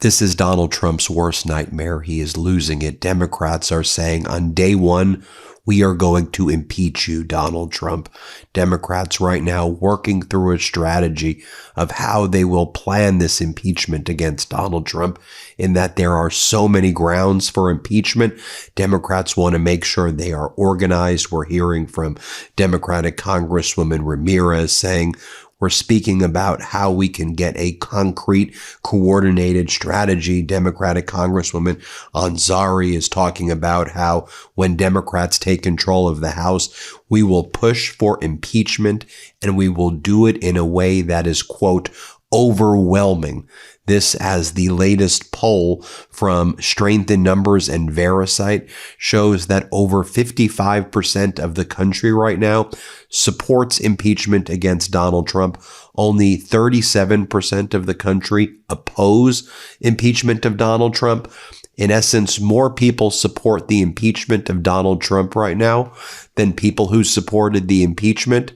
This is Donald Trump's worst nightmare. He is losing it. Democrats are saying on day one, we are going to impeach you, Donald Trump. Democrats right now working through a strategy of how they will plan this impeachment against Donald Trump, in that there are so many grounds for impeachment. Democrats want to make sure they are organized. We're hearing from Democratic Congresswoman Ramirez saying, we're speaking about how we can get a concrete, coordinated strategy. Democratic Congresswoman Ansari is talking about how when Democrats take control of the House, we will push for impeachment and we will do it in a way that is, quote, overwhelming. This, as the latest poll from Strength in Numbers and Verisight shows that over 55% of the country right now supports impeachment against Donald Trump. Only 37% of the country oppose impeachment of Donald Trump. In essence, more people support the impeachment of Donald Trump right now than people who supported the impeachment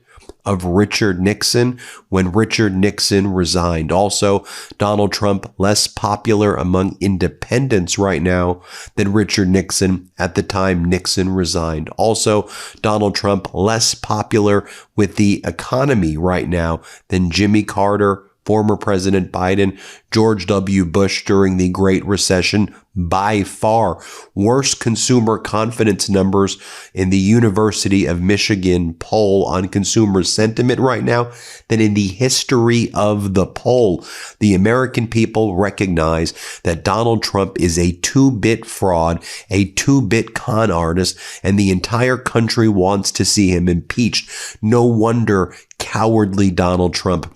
of Richard Nixon when Richard Nixon resigned. Also, Donald Trump less popular among independents right now than Richard Nixon at the time Nixon resigned. Also, Donald Trump less popular with the economy right now than Jimmy Carter, former President Biden, George W. Bush during the Great Recession. By far, worse consumer confidence numbers in the University of Michigan poll on consumer sentiment right now than in the history of the poll. The American people recognize that Donald Trump is a two-bit fraud, a two-bit con artist, and the entire country wants to see him impeached. No wonder cowardly Donald Trump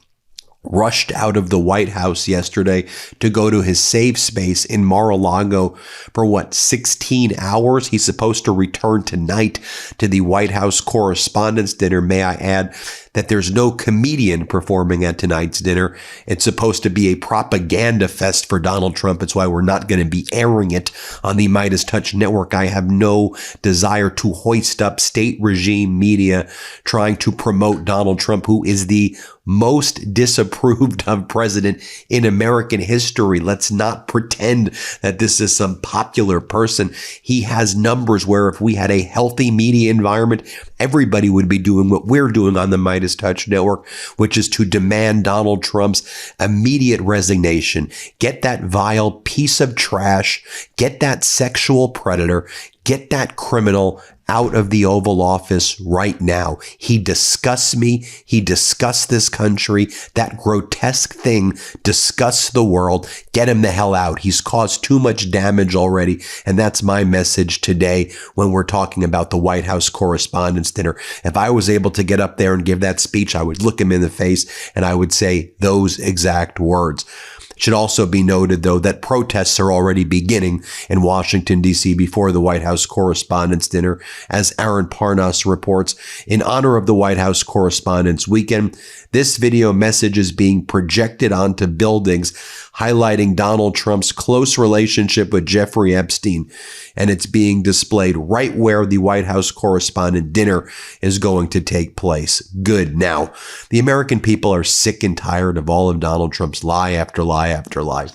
rushed out of the White House yesterday to go to his safe space in Mar-a-Lago for 16 hours? He's supposed to return tonight to the White House Correspondents' Dinner. May I add that there's no comedian performing at tonight's dinner. It's supposed to be a propaganda fest for Donald Trump. It's why we're not going to be airing it on the MeidasTouch network. I have no desire to hoist up state regime media trying to promote Donald Trump, who is the most disapproved of president in American history. Let's not pretend that this is some popular person. He has numbers where if we had a healthy media environment, everybody would be doing what we're doing on the MeidasTouch network, which is to demand Donald Trump's immediate resignation. Get that vile piece of trash, get that sexual predator, get that criminal out of the Oval Office right now. He disgusts me. He disgusts this country. That grotesque thing disgusts the world. Get him the hell out. He's caused too much damage already. And that's my message today when we're talking about the White House Correspondents' Dinner. If I was able to get up there and give that speech, I would look him in the face and I would say those exact words. It should also be noted, though, that protests are already beginning in Washington, D.C. before the White House Correspondents' Dinner. As Aaron Parnas reports, in honor of the White House Correspondents' Weekend, this video message is being projected onto buildings, highlighting Donald Trump's close relationship with Jeffrey Epstein. And it's being displayed right where the White House Correspondent Dinner is going to take place. Good. Now, the American people are sick and tired of all of Donald Trump's lie after lie after lie.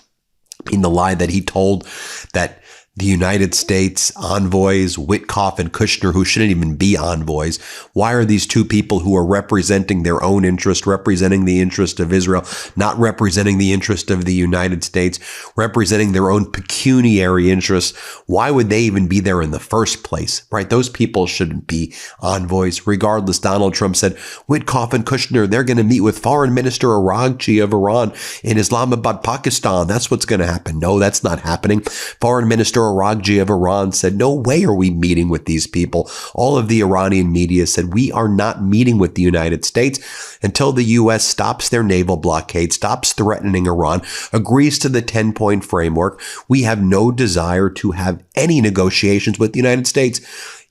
In the lie that he told that the United States envoys, Witkoff and Kushner, who shouldn't even be envoys. Why are these two people who are representing their own interest, representing the interest of Israel, not representing the interest of the United States, representing their own pecuniary interests? Why would they even be there in the first place, right? Those people shouldn't be envoys. Regardless, Donald Trump said, Witkoff and Kushner, they're going to meet with Foreign Minister Araghchi of Iran in Islamabad, Pakistan. That's what's going to happen. No, that's not happening. Foreign Minister Araghchi of Iran said, no way are we meeting with these people. All of the Iranian media said, we are not meeting with the United States until the U.S. stops their naval blockade, stops threatening Iran, agrees to the 10-point framework. We have no desire to have any negotiations with the United States.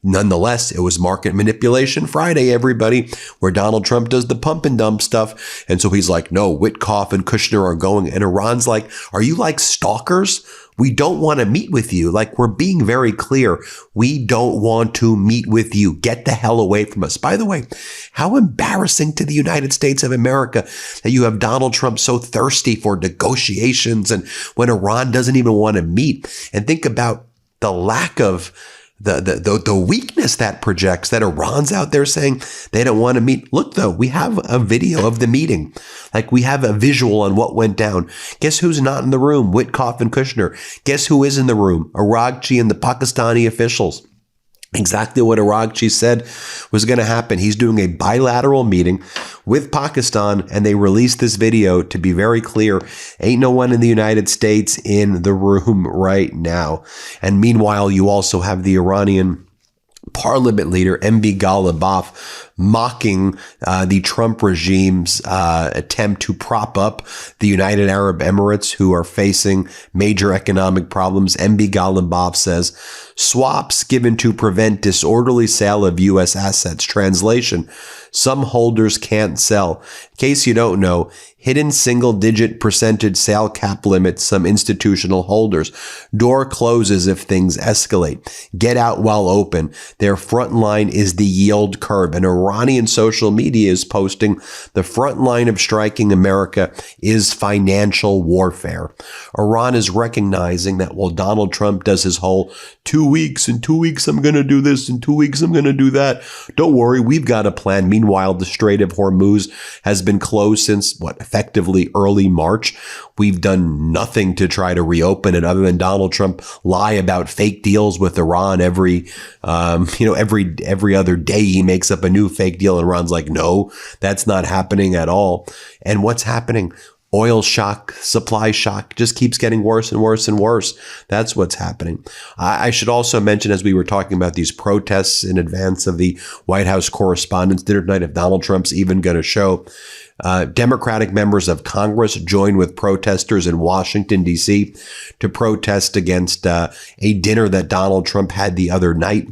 Nonetheless, it was Market Manipulation Friday, everybody, where Donald Trump does the pump and dump stuff. And so he's like, no, Witkoff and Kushner are going. And Iran's like, are you like stalkers? We don't want to meet with you. Like, we're being very clear. We don't want to meet with you. Get the hell away from us. By the way, how embarrassing to the United States of America that you have Donald Trump so thirsty for negotiations and when Iran doesn't even want to meet. And think about the lack of the weakness that projects, that Iran's out there saying they don't want to meet. Look, though, we have a video of the meeting. Like, we have a visual on what went down. Guess who's not in the room? Witkoff and Kushner. Guess who is in the room? Araghchi and the Pakistani officials. Exactly what Araghchi said was going to happen. He's doing a bilateral meeting with Pakistan, and they released this video to be very clear. Ain't no one in the United States in the room right now. And meanwhile, you also have the Iranian parliament leader, MB Ghalibaf, mocking the Trump regime's attempt to prop up the United Arab Emirates, who are facing major economic problems. MB Ghalibaf says, swaps given to prevent disorderly sale of U.S. assets. Translation, some holders can't sell. In case you don't know, hidden single-digit percentage sale cap limits some institutional holders. Door closes if things escalate. Get out while open. Their front line is the yield curve. And Iranian social media is posting the front line of striking America is financial warfare. Iran is recognizing that while Donald Trump does his whole 2 weeks, in 2 weeks I'm going to do this, in 2 weeks I'm going to do that, don't worry, we've got a plan. Meanwhile, the Strait of Hormuz has been closed since, effectively early March. We've done nothing to try to reopen it other than Donald Trump lie about fake deals with Iran every other day. He makes up a new fake deal and Iran's like, no, that's not happening at all. And what's happening? Oil shock, supply shock just keeps getting worse and worse and worse. That's what's happening. I should also mention, as we were talking about these protests in advance of the White House Correspondents' Dinner tonight, if Donald Trump's even going to show, Democratic members of Congress joined with protesters in Washington, D.C. to protest against a dinner that Donald Trump had the other night.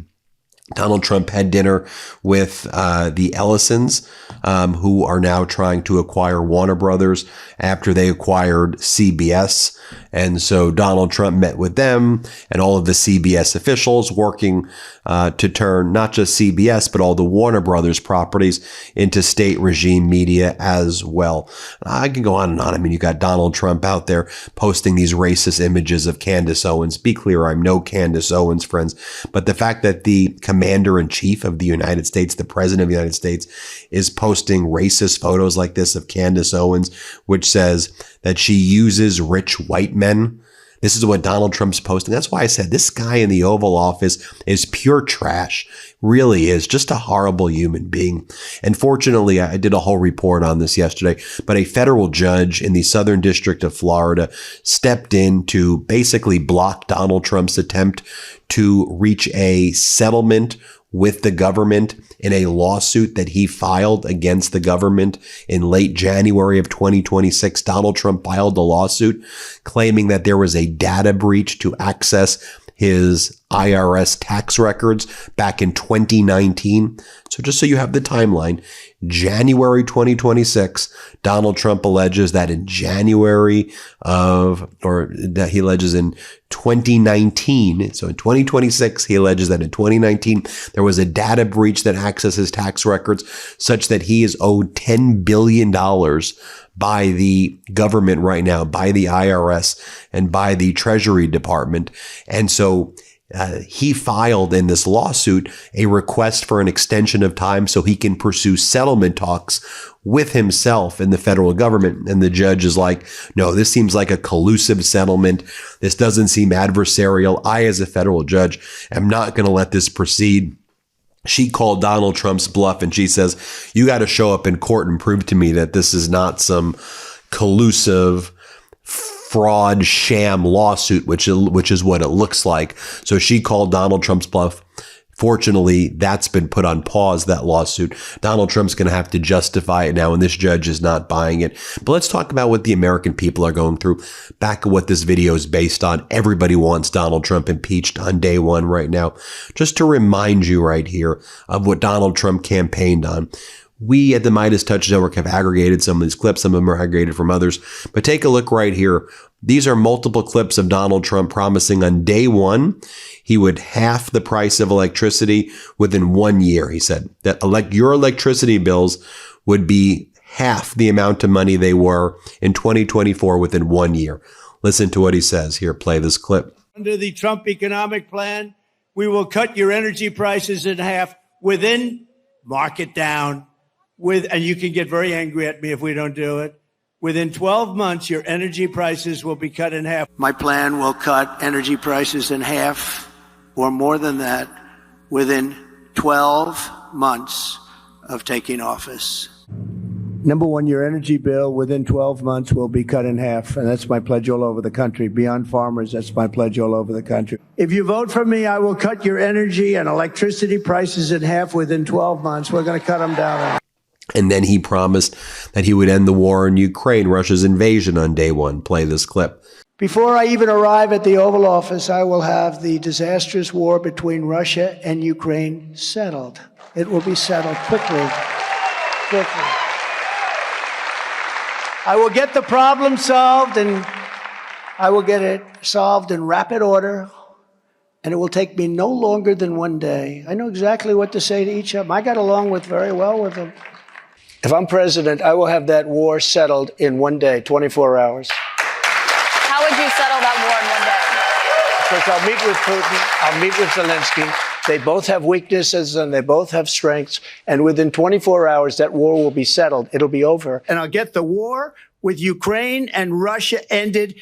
Donald Trump had dinner with the Ellisons, who are now trying to acquire Warner Brothers after they acquired CBS. And so Donald Trump met with them and all of the CBS officials working to turn not just CBS, but all the Warner Brothers properties into state regime media as well. I can go on and on. I mean, you got Donald Trump out there posting these racist images of Candace Owens. Be clear, I'm no Candace Owens, friends. But the fact that the commander-in-chief of the United States, the president of the United States, is posting racist photos like this of Candace Owens, which says that she uses rich white men. This is what Donald Trump's posting. That's why I said this guy in the Oval Office is pure trash. Really is. Just a horrible human being. And fortunately, I did a whole report on this yesterday, but a federal judge in the Southern District of Florida stepped in to basically block Donald Trump's attempt to reach a settlement with the government in a lawsuit that he filed against the government in late January of 2026. Donald Trump filed a lawsuit claiming that there was a data breach to access his IRS tax records back in 2019. So just so you have the timeline, January 2026, Donald Trump alleges that in January that he alleges in 2019. So in 2026, he alleges that in 2019, there was a data breach that accesses tax records such that he is owed $10 billion by the government right now, by the IRS and by the Treasury Department. And so he filed in this lawsuit a request for an extension of time so he can pursue settlement talks with himself and the federal government. And the judge is like, no, this seems like a collusive settlement. This doesn't seem adversarial. I, as a federal judge, am not going to let this proceed. She called Donald Trump's bluff and she says, you got to show up in court and prove to me that this is not some collusive fraud sham lawsuit, which is what it looks like. So she called Donald Trump's bluff. Fortunately, that's been put on pause, that lawsuit. Donald Trump's going to have to justify it now, and this judge is not buying it. But let's talk about what the American people are going through. Back at what this video is based on. Everybody wants Donald Trump impeached on day one right now. Just to remind you right here of what Donald Trump campaigned on. We at the MeidasTouch Network have aggregated some of these clips. Some of them are aggregated from others. But take a look right here. These are multiple clips of Donald Trump promising on day one he would halve the price of electricity within 1 year. He said that your electricity bills would be half the amount of money they were in 2024 within 1 year. Listen to what he says. Here, play this clip. Under the Trump economic plan, we will cut your energy prices in half within, mark it down, and you can get very angry at me if we don't do it. Within 12 months, your energy prices will be cut in half. My plan will cut energy prices in half or more than that within 12 months of taking office. Number one, your energy bill within 12 months will be cut in half. And that's my pledge all over the country. Beyond farmers, that's my pledge all over the country. If you vote for me, I will cut your energy and electricity prices in half within 12 months. We're going to cut them down. And then he promised that he would end the war in Ukraine, Russia's invasion on day one. Play this clip. Before I even arrive at the Oval Office, I will have the disastrous war between Russia and Ukraine settled. It will be settled quickly. I will get the problem solved, and I will get it solved in rapid order, and it will take me no longer than 1 day. I know exactly what to say to each of them. I got along very well with them. If I'm president, I will have that war settled in 1 day, 24 hours. How would you settle that war in 1 day? Because I'll meet with Putin, I'll meet with Zelensky. They both have weaknesses and they both have strengths. And within 24 hours, that war will be settled. It'll be over. And I'll get the war with Ukraine and Russia ended.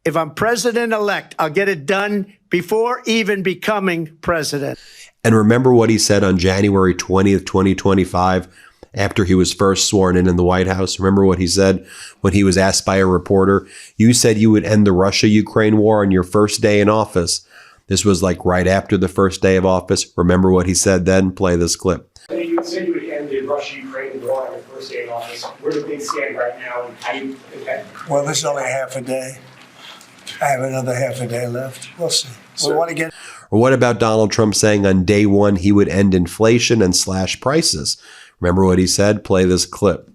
If I'm president-elect, I'll get it done before even becoming president. And remember what he said on January 20th, 2025, after he was first sworn in the White House. Remember what he said when he was asked by a reporter? You said you would end the Russia-Ukraine war on your first day in office. This was like right after the first day of office. Remember what he said then? Play this clip. You said you would end the Russia-Ukraine war on your first day in office. Where do things stand right now, and how do you think that? Well, this is only half a day. I have another half a day left. We'll see. We want to get. Or what about Donald Trump saying on day one he would end inflation and slash prices? Remember what he said? Play this clip.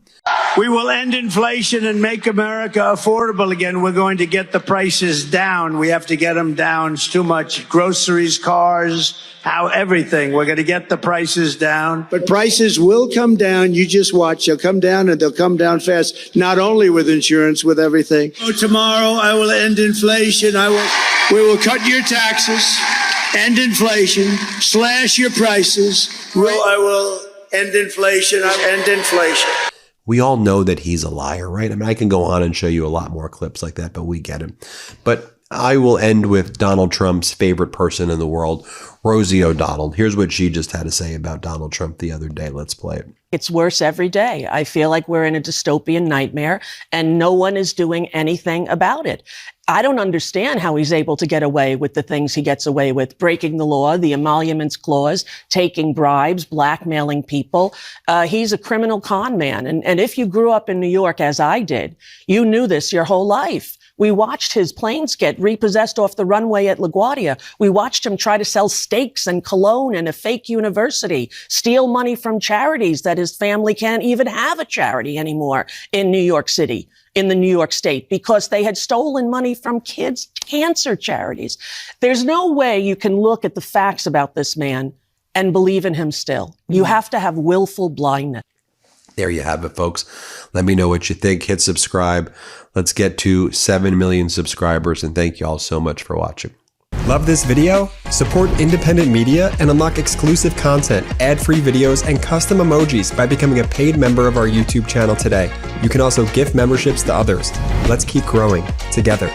We will end inflation and make America affordable again. We're going to get the prices down. We have to get them down. It's too much. Groceries, cars, everything. We're going to get the prices down. But prices will come down. You just watch. They'll come down, and they'll come down fast. Not only with insurance, with everything. Tomorrow, I will end inflation. We will cut your taxes, end inflation, slash your prices. I will end inflation. I'll end inflation. We all know that he's a liar, right? I mean, I can go on and show you a lot more clips like that, but we get him. But I will end with Donald Trump's favorite person in the world, Rosie O'Donnell. Here's what she just had to say about Donald Trump the other day. Let's play it. It's worse every day. I feel like we're in a dystopian nightmare and no one is doing anything about it. I don't understand how he's able to get away with the things he gets away with, breaking the law, the emoluments clause, taking bribes, blackmailing people. He's a criminal con man. And if you grew up in New York, as I did, you knew this your whole life. We watched his planes get repossessed off the runway at LaGuardia. We watched him try to sell steaks and cologne in a fake university, steal money from charities that his family can't even have a charity anymore in New York City, in the New York State, because they had stolen money from kids' cancer charities. There's no way you can look at the facts about this man and believe in him still. You have to have willful blindness. There you have it, folks. Let me know what you think. Hit subscribe. Let's get to 7 million subscribers, and thank you all so much for watching. Love this video? Support independent media and unlock exclusive content, ad-free videos, and custom emojis by becoming a paid member of our YouTube channel today. You can also gift memberships to others. Let's keep growing together.